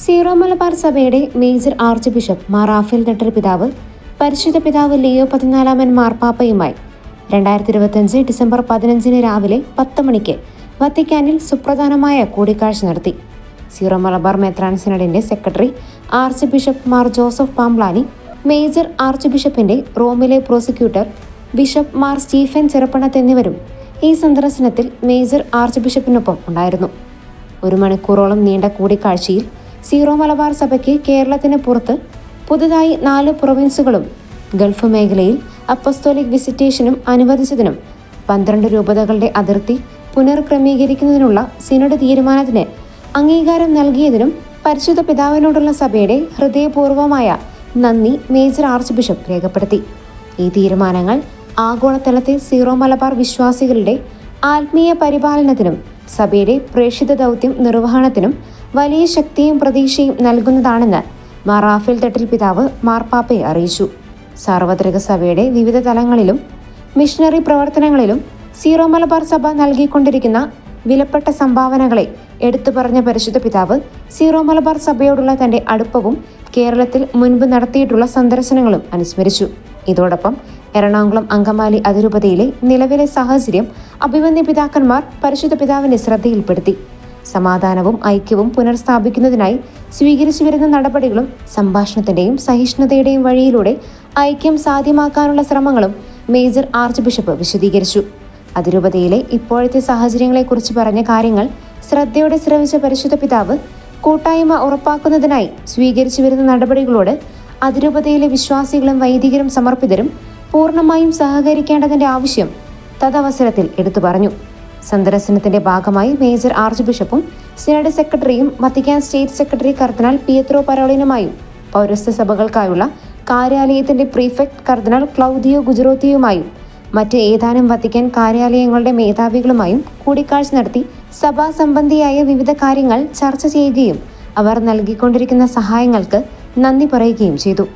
Zero Malabar സഭയുടെ major archbishop Mar Raphael Thattil പിതാവ് പരിശുദ്ധ പിതാവ് ലിയോ 14 മാർപ്പാപ്പയുമായി 2025 ഡിസംബർ 15 രാവിലെ 10 മണിക്ക് വത്തിക്കാനിൽ സുപ്രധാനമായ കൂടിക്കാഴ്ച നടത്തി. സീറോ മലബാർ മെത്രാൻ സിനഡിന്റെ secretary archbishop Mar Joseph Pamplany, major ആർച്ച് ബിഷപ്പിന്റെ റോമിലെ prosecutor bishop Mar Stephen Chirappanath എന്നിവരും ഈ സന്ദർശനത്തിൽ മേജർ ആർച്ച് ബിഷപ്പിനൊപ്പം ഉണ്ടായിരുന്നു. 1 മണിക്കൂറോളം നീണ്ട കൂടിക്കാഴ്ചയിൽ സീറോ മലബാർ സഭയ്ക്ക് കേരളത്തിന് പുറത്ത് പുതുതായി 4 പ്രൊവിൻസുകളും ഗൾഫ് മേഖലയിൽ അപ്പസ്തോലിക് വിസിറ്റേഷനും അനുവദിച്ചതിനും 12 രൂപതകളുടെ അതിർത്തി പുനർക്രമീകരിക്കുന്നതിനുള്ള സിനഡ് തീരുമാനത്തിന് അംഗീകാരം നൽകിയതിനും പരിശുദ്ധ പിതാവിനോടുള്ള സഭയുടെ ഹൃദയപൂർവമായ നന്ദി മേജർ ആർച്ച് ബിഷപ്പ് രേഖപ്പെടുത്തി. ഈ തീരുമാനങ്ങൾ ആഗോളതലത്തിൽ സീറോ മലബാർ വിശ്വാസികളുടെ ആത്മീയ പരിപാലനത്തിനും സഭയുടെ പ്രേക്ഷിത ദൗത്യം നിർവഹണത്തിനും വലിയ ശക്തിയും പ്രതീക്ഷയും നൽകുന്നതാണെന്ന് മാർ റാഫേൽ തട്ടൽ പിതാവ് മാർപ്പാപ്പയെ അറിയിച്ചു. സാർവത്രിക സഭയുടെ വിവിധ തലങ്ങളിലും മിഷണറി പ്രവർത്തനങ്ങളിലും സീറോ മലബാർ സഭ നൽകിക്കൊണ്ടിരിക്കുന്ന വിലപ്പെട്ട സംഭാവനകളെ എടുത്തു പറഞ്ഞ പരിശുദ്ധ പിതാവ് സീറോ മലബാർ സഭയോടുള്ള തന്റെ അടുപ്പവും കേരളത്തിൽ മുൻപ് നടത്തിയിട്ടുള്ള സന്ദർശനങ്ങളും അനുസ്മരിച്ചു. ഇതോടൊപ്പം എറണാകുളം അങ്കമാലി അതിരൂപതയിലെ നിലവിലെ സാഹചര്യം അഭിവന്യ പിതാക്കന്മാർ പരിശുദ്ധ പിതാവിന്റെ ശ്രദ്ധയിൽപ്പെടുത്തി. സമാധാനവും ഐക്യവും പുനർസ്ഥാപിക്കുന്നതിനായി സ്വീകരിച്ചു വരുന്ന നടപടികളും സംഭാഷണത്തിന്റെയും സഹിഷ്ണുതയുടെയും വഴിയിലൂടെ ഐക്യം സാധ്യമാക്കാനുള്ള ശ്രമങ്ങളും മേജർ ആർച്ച് ബിഷപ്പ് വിശദീകരിച്ചു. അതിരൂപതയിലെ ഇപ്പോഴത്തെ സാഹചര്യങ്ങളെക്കുറിച്ച് പറഞ്ഞ കാര്യങ്ങൾ ശ്രദ്ധയോടെ ശ്രവിച്ച പരിശുദ്ധ പിതാവ് കൂട്ടായ്മ ഉറപ്പാക്കുന്നതിനായി സ്വീകരിച്ചു വരുന്ന നടപടികളോട് അതിരൂപതയിലെ വിശ്വാസികളും വൈദികരും സമർപ്പിതരും പൂർണ്ണമായും സഹകരിക്കേണ്ടതിന്റെ ആവശ്യം തദവസരത്തിൽ എടുത്തു പറഞ്ഞു. സന്ദർശനത്തിന്റെ ഭാഗമായി മേജർ ആർച്ച് ബിഷപ്പും സിനഡ് സെക്രട്ടറിയും വത്തിക്കാൻ സ്റ്റേറ്റ് സെക്രട്ടറി കർദിനാൾ പിയത്രോ പരോളിനുമായും പൗരസ്ത്യ സഭകൾക്കായുള്ള കാര്യാലയത്തിന്റെ പ്രീഫെക്ട് കർദിനാൾ ക്ലൗദിയോ ഗുജറോത്തിയുമായും മറ്റ് ഏതാനും വത്തിക്കാൻ കാര്യാലയങ്ങളുടെ മേധാവികളുമായും കൂടിക്കാഴ്ച നടത്തി സഭാ സംബന്ധിയായ വിവിധ കാര്യങ്ങൾ ചർച്ച ചെയ്യുകയും അവർ നൽകിക്കൊണ്ടിരിക്കുന്ന സഹായങ്ങൾക്ക് നന്ദി പറയുകയും ചെയ്തു.